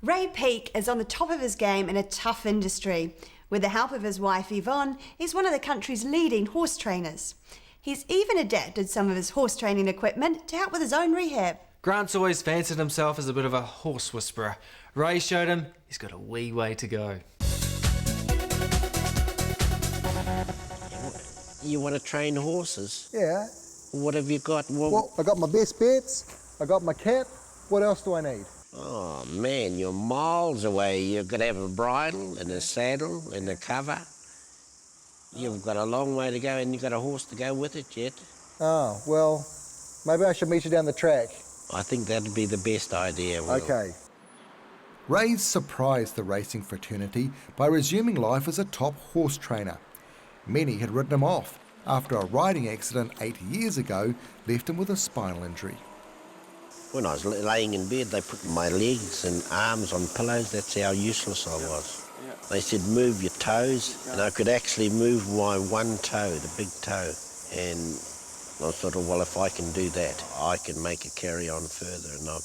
Ray Peake is on the top of his game in a tough industry. With the help of his wife Yvonne, he's one of the country's leading horse trainers. He's even adapted some of his horse training equipment to help with his own rehab. Grant's always fancied himself as a bit of a horse whisperer. Ray showed him he's got a wee way to go. You want to train horses? Yeah. What have you got? Well, I got my best bets, I got my cap. What else do I need? Oh, man, you're miles away. You've got to have a bridle and a saddle and a cover. You've got a long way to go, and you've got a horse to go with it yet. Oh, well, maybe I should meet you down the track. I think that'd be the best idea, Will. Okay. Ray's surprised the racing fraternity by resuming life as a top horse trainer. Many had written him off after a riding accident 8 years ago left him with a spinal injury. When I was laying in bed, they put my legs and arms on pillows. That's how useless I was. They said, move your toes, and I could actually move my one toe, the big toe. And I thought, well, if I can do that, I can make it carry on further, and I've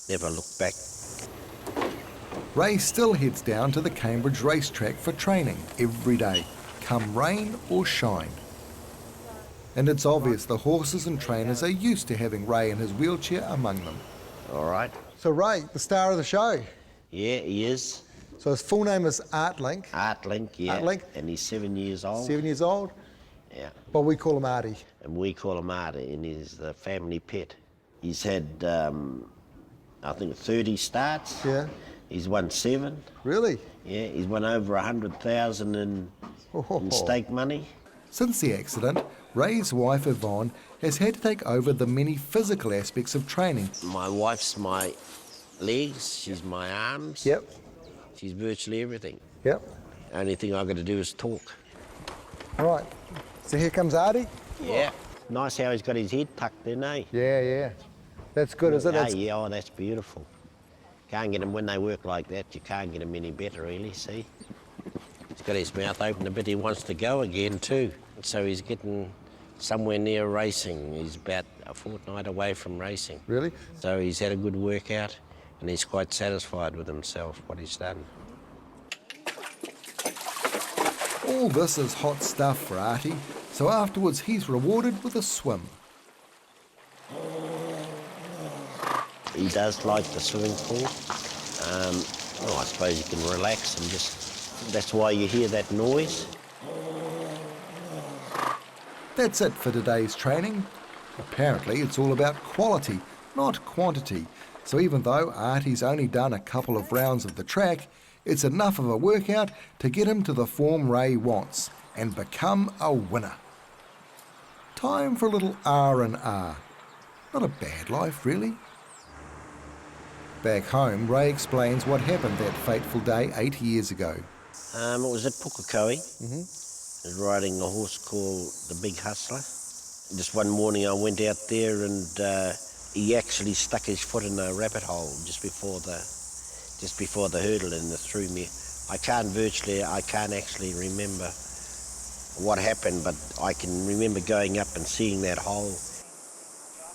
never looked back. Ray still heads down to the Cambridge racetrack for training every day, come rain or shine. And it's obvious the horses and trainers are used to having Ray in his wheelchair among them. All right. So Ray, the star of the show. Yeah, he is. So his full name is Art Link. Art Link, yeah. Art Link. And he's 7 years old. 7 years old. Yeah. But we call him Artie. And we call him Artie, and he's the family pet. He's had, I think, 30 starts. Yeah. He's won 7. Really? Yeah, he's won over 100,000 in stake money. Since the accident, Ray's wife Yvonne has had to take over the many physical aspects of training. My wife's my legs, she's my arms. Yep. She's virtually everything. Yep. Only thing I've got to do is talk. All right. So here comes Artie. Yeah. Nice how he's got his head tucked in, eh? Yeah, yeah. That's good, isn't it? Yeah, oh, that's beautiful. Can't get him when they work like that. You can't get him any better, really, see? He's got his mouth open a bit. He wants to go again, too. So he's getting somewhere near racing. He's about a fortnight away from racing. Really? So he's had a good workout, and he's quite satisfied with himself, what he's done. All this is hot stuff for Artie, so afterwards he's rewarded with a swim. He does like the swimming pool. Well, I suppose you can relax and just... That's why you hear that noise. That's it for today's training. Apparently it's all about quality, not quantity. So even though Artie's only done a couple of rounds of the track, it's enough of a workout to get him to the form Ray wants and become a winner. Time for a little R&R. Not a bad life, really. Back home, Ray explains what happened that fateful day 8 years ago. It was at Pukekohe. I was riding a horse called the Big Hustler. Just one morning I went out there and he actually stuck his foot in a rabbit hole just before the hurdle, and it threw me. I can't actually remember what happened, but I can remember going up and seeing that hole.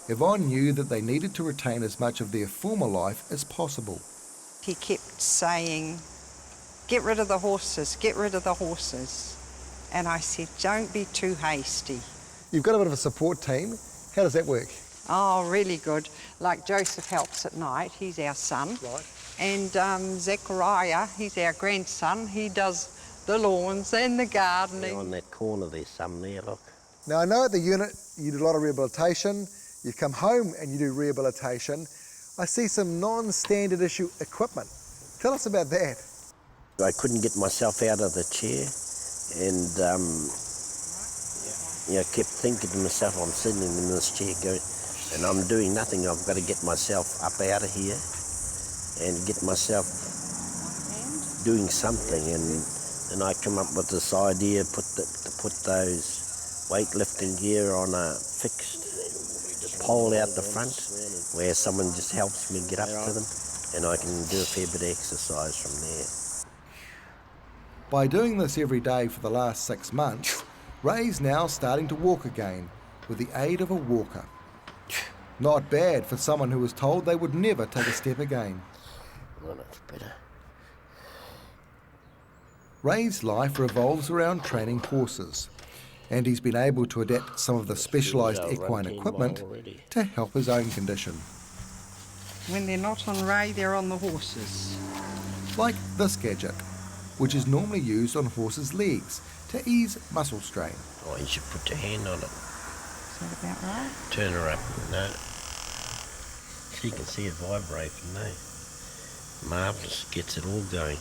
Yvonne knew that they needed to retain as much of their former life as possible. He kept saying, get rid of the horses, get rid of the horses. And I said, don't be too hasty. You've got a bit of a support team. How does that work? Oh, really good. Like Joseph helps at night, he's our son. Right. And Zechariah, he's our grandson. He does the lawns and the gardening. On that corner there's some there, look. Now, I know at the unit you do a lot of rehabilitation. You come home and you do rehabilitation. I see some non-standard issue equipment. Tell us about that. I couldn't get myself out of the chair, and I kept thinking to myself, I'm sitting in this chair going, and I'm doing nothing. I've got to get myself up out of here and get myself doing something. And I come up with this idea to put those weightlifting gear on a fixed pole out the front where someone just helps me get up to them, and I can do a fair bit of exercise from there. By doing this every day for the last 6 months, Ray's now starting to walk again with the aid of a walker. Not bad for someone who was told they would never take a step again. Well, that's better. Ray's life revolves around training horses, and he's been able to adapt some of the specialised equine equipment to help his own condition. When they're not on Ray, they're on the horses. Like this gadget, which is normally used on horses' legs to ease muscle strain. Oh, you should put your hand on it. Is that about right? Turn her up. No. So you can see it vibrating, no? Marvellous. Gets it all going.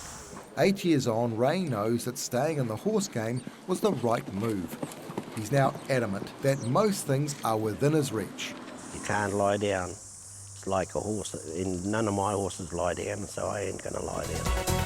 8 years on, Ray knows that staying in the horse game was the right move. He's now adamant that most things are within his reach. You can't lie down. It's like a horse. And none of my horses lie down, so I ain't going to lie down.